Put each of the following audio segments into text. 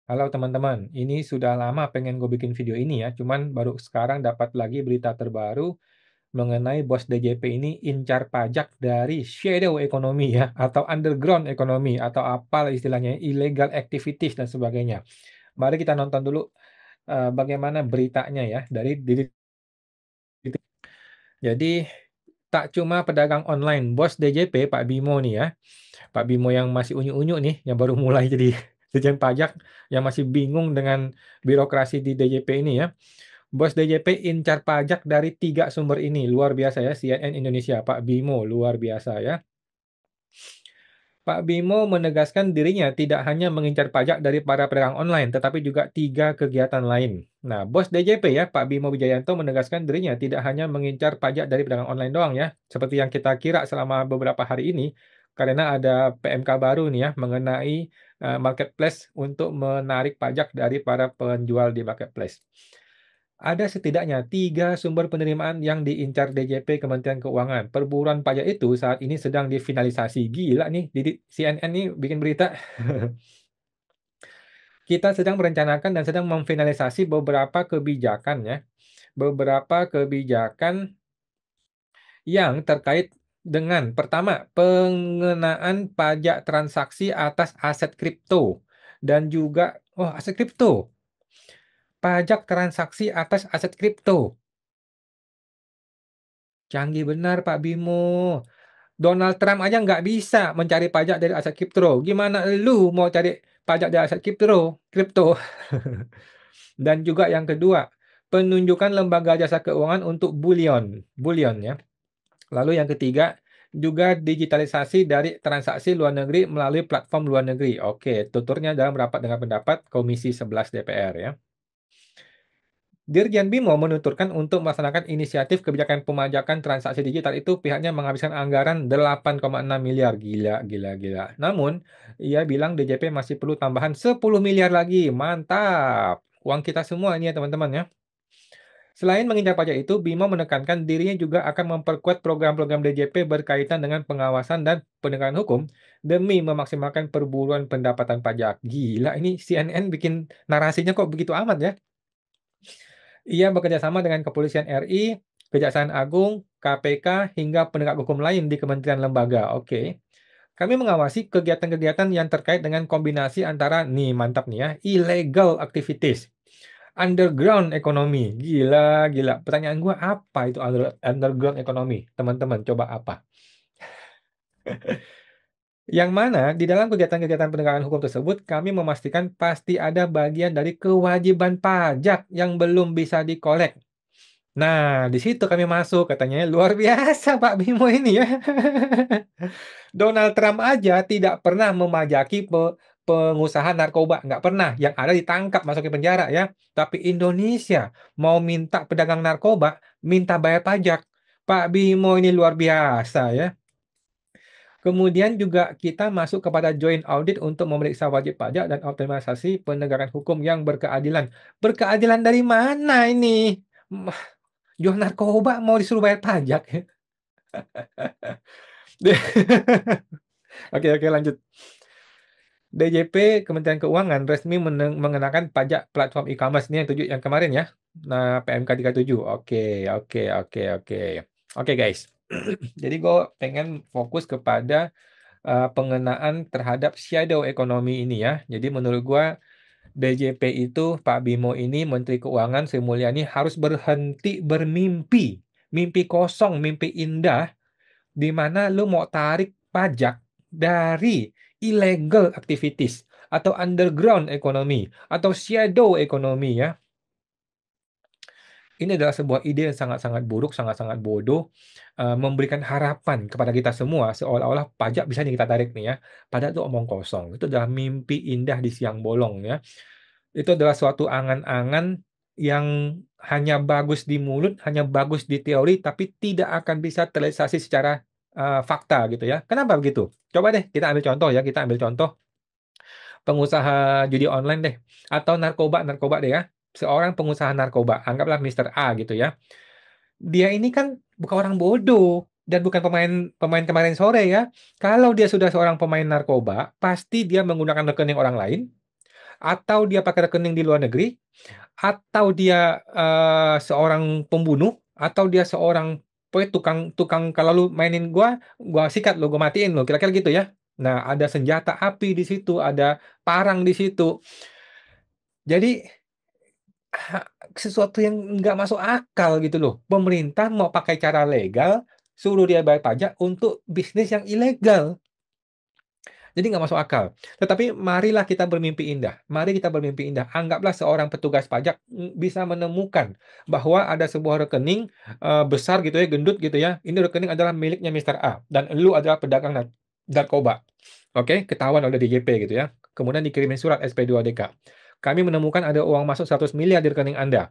Halo teman-teman, ini sudah lama pengen gue bikin video ini ya, cuman baru sekarang dapat lagi berita terbaru mengenai bos DJP ini incar pajak dari shadow economy ya, atau underground economy, atau apa istilahnya, illegal activities dan sebagainya. Mari kita nonton dulu bagaimana beritanya ya dari diri. Jadi tak cuma pedagang online, bos DJP Pak Bimo nih ya, Pak Bimo yang masih unyu-unyu nih, yang baru mulai jadi Dirjen Pajak, yang masih bingung dengan birokrasi di DJP ini ya. Bos DJP incar pajak dari 3 sumber ini, luar biasa ya, CNN Indonesia, Pak Bimo, luar biasa ya. Pak Bimo menegaskan dirinya tidak hanya mengincar pajak dari para pedagang online, tetapi juga 3 kegiatan lain. Nah, bos DJP ya, Pak Bimo Wijayanto menegaskan dirinya tidak hanya mengincar pajak dari pedagang online doang ya, seperti yang kita kira selama beberapa hari ini, karena ada PMK baru nih ya, mengenai marketplace untuk menarik pajak dari para penjual di marketplace. Ada setidaknya 3 sumber penerimaan yang diincar DJP Kementerian Keuangan. Perburuan pajak itu saat ini sedang difinalisasi. Gila nih, CNN nih bikin berita. Kita sedang merencanakan dan sedang memfinalisasi beberapa kebijakan ya. Beberapa kebijakan yang terkait dengan pertama, pengenaan pajak transaksi atas aset kripto dan juga aset kripto. Pajak transaksi atas aset kripto. Canggih benar Pak Bimo. Donald Trump aja nggak bisa mencari pajak dari aset kripto. Gimana lu mau cari pajak dari aset kripto? Kripto. Dan juga yang kedua, penunjukan lembaga jasa keuangan untuk bullion ya. Lalu yang ketiga, juga digitalisasi dari transaksi luar negeri melalui platform luar negeri. Oke, tuturnya dalam rapat dengan pendapat Komisi 11 DPR ya. Dirjen Bimo menuturkan untuk melaksanakan inisiatif kebijakan pemajakan transaksi digital itu pihaknya menghabiskan anggaran 8,6 miliar. Gila, gila, gila. Namun, ia bilang DJP masih perlu tambahan 10 miliar lagi. Mantap. Uang kita semua ini ya teman-teman ya. Selain mengincar pajak itu, Bimo menekankan dirinya juga akan memperkuat program-program DJP berkaitan dengan pengawasan dan penegakan hukum demi memaksimalkan perburuan pendapatan pajak. Gila, ini CNN bikin narasinya kok begitu amat ya. Ia bekerja sama dengan Kepolisian RI, Kejaksaan Agung, KPK, hingga penegak hukum lain di kementerian lembaga. Oke. Kami mengawasi kegiatan-kegiatan yang terkait dengan kombinasi antara, nih mantap nih ya, illegal activities, underground economy. Gila, gila. Pertanyaan gua apa itu underground economy? Teman-teman, coba apa? Yang mana di dalam kegiatan-kegiatan penegakan hukum tersebut, kami memastikan pasti ada bagian dari kewajiban pajak yang belum bisa dikolek. Nah, di situ kami masuk, katanya luar biasa Pak Bimo ini ya. Donald Trump aja tidak pernah memajaki pengusaha narkoba, nggak pernah. Yang ada ditangkap, masuk ke penjara ya. Tapi Indonesia mau minta pedagang narkoba, minta bayar pajak. Pak Bimo ini luar biasa ya. Kemudian juga kita masuk kepada joint audit untuk memeriksa wajib pajak dan optimalisasi penegakan hukum yang berkeadilan. Berkeadilan dari mana ini? Jual narkoba mau disuruh bayar pajak. Oke, oke, lanjut. DJP Kementerian Keuangan resmi mengenakan pajak platform e-commerce ini yang kemarin ya. Nah, PMK 37. Oke, oke, oke, oke. Oke, guys. Jadi gue pengen fokus kepada pengenaan terhadap shadow economy ini ya. Jadi menurut gue DJP itu Pak Bimo ini Menteri Keuangan Sri Mulyani harus berhenti bermimpi. Mimpi kosong, mimpi indah di mana lu mau tarik pajak dari illegal activities atau underground economy atau shadow economy ya. Ini adalah sebuah ide yang sangat-sangat buruk, sangat-sangat bodoh, memberikan harapan kepada kita semua seolah-olah pajak bisa nih kita tarik nih ya. Padahal itu omong kosong. Itu adalah mimpi indah di siang bolong ya. Itu adalah suatu angan-angan yang hanya bagus di mulut, hanya bagus di teori, tapi tidak akan bisa terrealisasi secara fakta gitu ya. Kenapa begitu? Coba deh kita ambil contoh ya, kita ambil contoh pengusaha judi online deh, atau narkoba deh ya. Seorang pengusaha narkoba, anggaplah Mister A gitu ya. Dia ini kan bukan orang bodoh dan bukan pemain kemarin sore ya. Kalau dia sudah seorang pemain narkoba, pasti dia menggunakan rekening orang lain, atau dia pakai rekening di luar negeri, atau dia seorang pembunuh, atau dia seorang pokoknya tukang kalau lu mainin gua sikat lu, gua matiin lu, kira-kira gitu ya. Nah, ada senjata api di situ, ada parang di situ. Jadi sesuatu yang nggak masuk akal gitu loh. Pemerintah mau pakai cara legal, suruh dia bayar pajak untuk bisnis yang ilegal. Jadi nggak masuk akal. Tetapi marilah kita bermimpi indah. Mari kita bermimpi indah. Anggaplah seorang petugas pajak bisa menemukan bahwa ada sebuah rekening besar gitu ya, gendut gitu ya. Ini rekening adalah miliknya Mister A dan lu adalah pedagang narkoba. Oke, ketahuan oleh DJP gitu ya. Kemudian dikirimin surat SP2DK. Kami menemukan ada uang masuk 100 miliar di rekening Anda.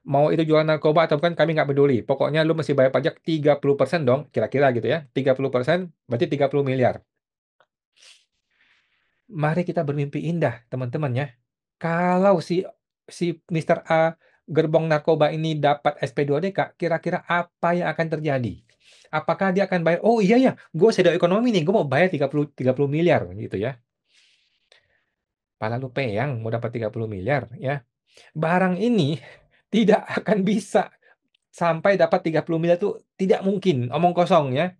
Mau itu jualan narkoba atau bukan, kami nggak peduli. Pokoknya lu mesti bayar pajak 30% dong, kira-kira gitu ya. 30% berarti 30 miliar. Mari kita bermimpi indah, teman-teman ya. Kalau si Mister A gerbong narkoba ini dapat SP2DK, kira-kira apa yang akan terjadi? Apakah dia akan bayar, oh iya ya, gue shadow ekonomi nih, gue mau bayar 30 miliar gitu ya. Pala lu peyang mau dapat 30 miliar ya. Barang ini tidak akan bisa sampai dapat 30 miliar tuh tidak mungkin, omong kosong ya.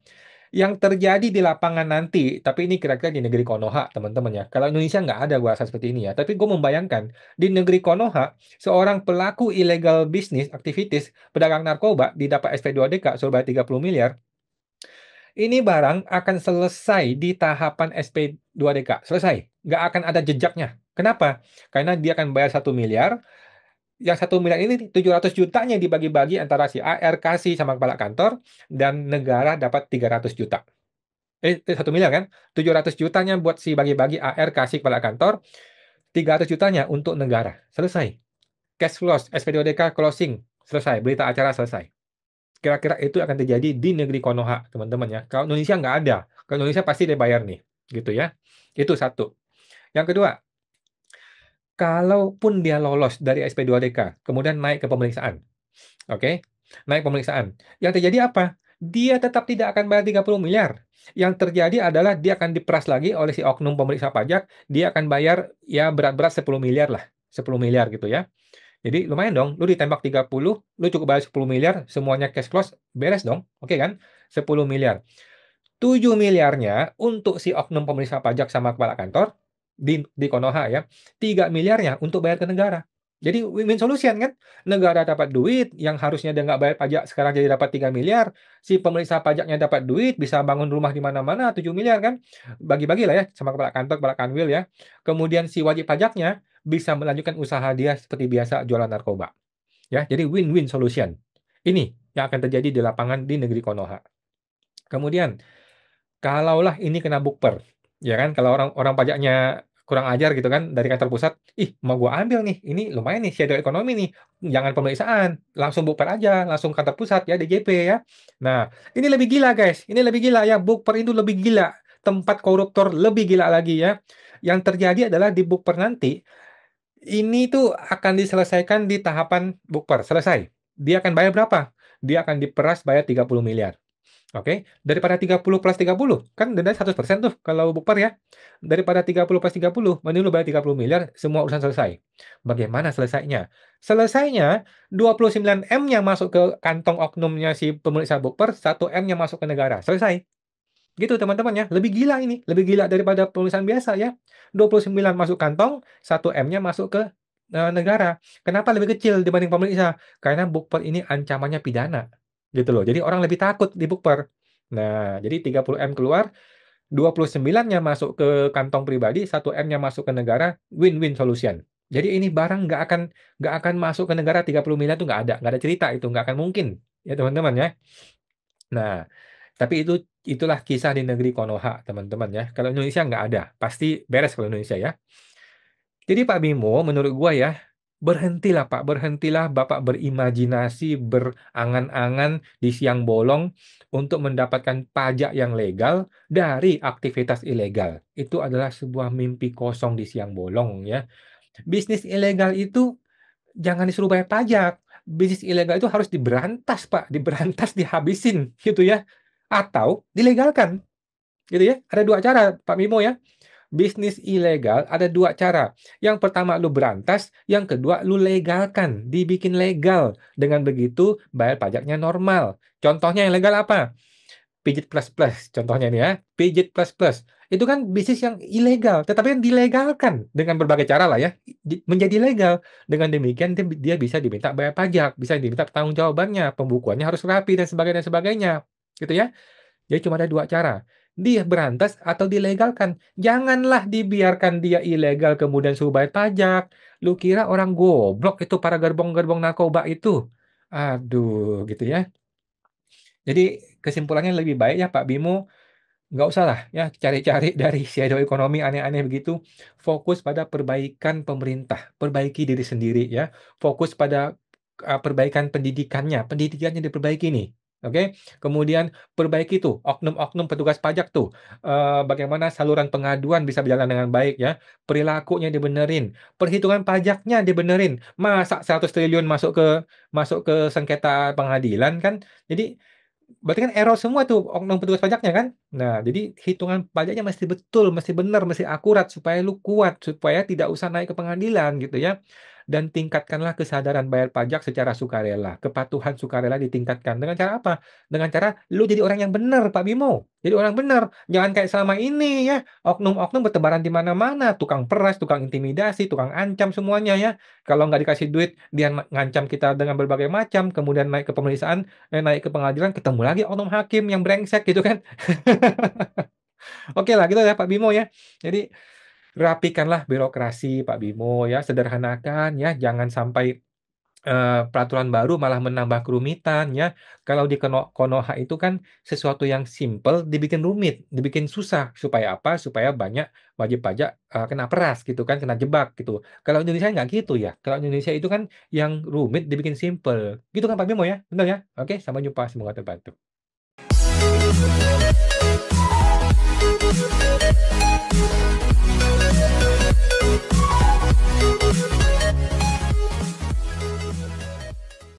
Yang terjadi di lapangan nanti, tapi ini kira-kira di negeri Konoha, teman-teman ya. Kalau Indonesia nggak ada gua rasa seperti ini ya. Tapi gue membayangkan, di negeri Konoha, seorang pelaku illegal bisnis, aktivitis, pedagang narkoba, didapat SP2DK, suruh bayar 30 miliar, ini barang akan selesai di tahapan SP2DK. Selesai. Nggak akan ada jejaknya. Kenapa? Karena dia akan bayar 1 miliar, yang 1 miliar ini 700 jutanya dibagi-bagi antara si AR kasih sama kepala kantor, dan negara dapat 300 juta. 1 miliar kan? 700 jutanya buat si bagi-bagi AR kasih kepala kantor, 300 jutanya untuk negara. Selesai. Cash close, SP2DK closing. Selesai. Berita acara selesai. Kira-kira itu akan terjadi di negeri Konoha, teman-teman ya. Kalau Indonesia nggak ada. Kalau Indonesia pasti dia bayar nih. Gitu ya. Itu satu. Yang kedua, kalaupun dia lolos dari SP2DK, kemudian naik ke pemeriksaan. Oke, naik pemeriksaan. Yang terjadi apa? Dia tetap tidak akan bayar 30 miliar. Yang terjadi adalah dia akan diperas lagi oleh si oknum pemeriksa pajak, dia akan bayar ya berat-berat 10 miliar lah. 10 miliar gitu ya. Jadi lumayan dong, lu ditembak 30, lu cukup bayar 10 miliar, semuanya cash close, beres dong. Oke kan? 10 miliar. 7 miliarnya untuk si oknum pemeriksa pajak sama kepala kantor di Konoha ya. 3 miliarnya untuk bayar ke negara. Jadi win-win solution kan? Negara dapat duit yang harusnya dia nggak bayar pajak, sekarang jadi dapat 3 miliar. Si pemeriksa pajaknya dapat duit, bisa bangun rumah di mana-mana 7 miliar kan? Bagi-bagi lah ya sama kepala kantor, kepala kanwil ya. Kemudian si wajib pajaknya bisa melanjutkan usaha dia seperti biasa jualan narkoba. Ya, jadi win-win solution. Ini yang akan terjadi di lapangan di negeri Konoha. Kemudian kalaulah ini kena bukper, ya kan? Kalau orang pajaknya kurang ajar gitu kan dari kantor pusat, ih mau gua ambil nih, ini lumayan nih shadow ekonomi nih, jangan pemeriksaan, langsung bukper aja, langsung kantor pusat ya DJP ya. Nah, ini lebih gila guys, ini lebih gila ya, bukper itu lebih gila, tempat koruptor lebih gila lagi ya. Yang terjadi adalah di bukper nanti, ini tuh akan diselesaikan di tahapan bukper, selesai. Dia akan bayar berapa? Dia akan diperas bayar 30 miliar. Oke, daripada 30 plus 30, kan denda 100% tuh kalau bukper ya. Daripada 30 plus 30, mending lu bayar 30 miliar, semua urusan selesai. Bagaimana selesainya? Selesainya, 29 M yang masuk ke kantong oknumnya si pemeriksa bukper, 1 M yang masuk ke negara. Selesai. Gitu teman-teman ya. Lebih gila ini, lebih gila daripada pemeriksaan biasa ya. 29 masuk kantong, 1 M-nya masuk ke negara. Kenapa lebih kecil dibanding pemeriksa? Karena bukper ini ancamannya pidana. Gitu loh. Jadi orang lebih takut di bukper. Nah, jadi 30 M keluar, 29-nya masuk ke kantong pribadi, 1 M-nya masuk ke negara, win-win solution. Jadi ini barang nggak akan masuk ke negara 30 miliar itu nggak ada cerita itu, nggak akan mungkin ya teman-teman ya. Nah, tapi itulah kisah di negeri Konoha, teman-teman ya. Kalau Indonesia nggak ada, pasti beres kalau Indonesia ya. Jadi Pak Bimo, menurut gua ya, berhentilah Pak, berhentilah Bapak berimajinasi, berangan-angan di siang bolong untuk mendapatkan pajak yang legal dari aktivitas ilegal. Itu adalah sebuah mimpi kosong di siang bolong ya. Bisnis ilegal itu jangan disuruh bayar pajak. Bisnis ilegal itu harus diberantas, Pak, diberantas, dihabisin gitu ya. Atau dilegalkan gitu ya. Ada dua cara, Pak Bimo ya. Bisnis ilegal ada dua cara. Yang pertama lu berantas, yang kedua lu legalkan, dibikin legal. Dengan begitu bayar pajaknya normal. Contohnya yang legal apa? Pijit Plus Plus, contohnya nih ya, Pijit Plus Plus. Itu kan bisnis yang ilegal, tetapi kan dilegalkan dengan berbagai cara lah ya, menjadi legal. Dengan demikian dia bisa diminta bayar pajak, bisa diminta pertanggungjawabannya, pembukuannya harus rapi dan sebagainya, gitu ya. Jadi cuma ada dua cara. Dia berantas atau dilegalkan. Janganlah dibiarkan dia ilegal kemudian suruh bayar pajak. Lu kira orang goblok itu para gerbong-gerbong narkoba itu? Aduh, gitu ya. Jadi kesimpulannya lebih baik ya Pak Bimo, nggak usah lah ya cari-cari dari shadow ekonomi aneh-aneh begitu. Fokus pada perbaikan pemerintah, perbaiki diri sendiri ya. Fokus pada perbaikan pendidikannya, pendidikannya diperbaiki nih. Oke, kemudian perbaiki tuh oknum-oknum petugas pajak tuh. Bagaimana saluran pengaduan bisa berjalan dengan baik ya. Perilakunya dibenerin, perhitungan pajaknya dibenerin. Masa 100 triliun masuk ke sengketa pengadilan kan? Jadi berarti kan error semua tuh oknum petugas pajaknya kan. Nah, jadi hitungan pajaknya mesti betul, mesti benar, mesti akurat supaya lu kuat, supaya tidak usah naik ke pengadilan gitu ya. Dan tingkatkanlah kesadaran bayar pajak secara sukarela, kepatuhan sukarela ditingkatkan. Dengan cara apa? Dengan cara lu jadi orang yang benar, Pak Bimo. Jadi orang benar. Jangan kayak selama ini ya, oknum-oknum bertebaran di mana-mana, tukang peras, tukang intimidasi, tukang ancam semuanya ya. Kalau nggak dikasih duit, dia ngancam kita dengan berbagai macam, kemudian naik ke pemeriksaan, naik ke pengadilan ketemu lagi oknum hakim yang brengsek gitu kan. Oke lah gitu ya Pak Bimo ya. Jadi rapikanlah birokrasi Pak Bimo ya, sederhanakan ya, jangan sampai peraturan baru malah menambah kerumitan ya. Kalau di Konoha itu kan sesuatu yang simple dibikin rumit, dibikin susah supaya apa? Supaya banyak wajib pajak kena peras gitu kan, kena jebak gitu. Kalau Indonesia nggak gitu ya. Kalau Indonesia itu kan yang rumit dibikin simple. Gitu kan Pak Bimo ya? Benar ya? Oke, sampai jumpa, semoga terbantu.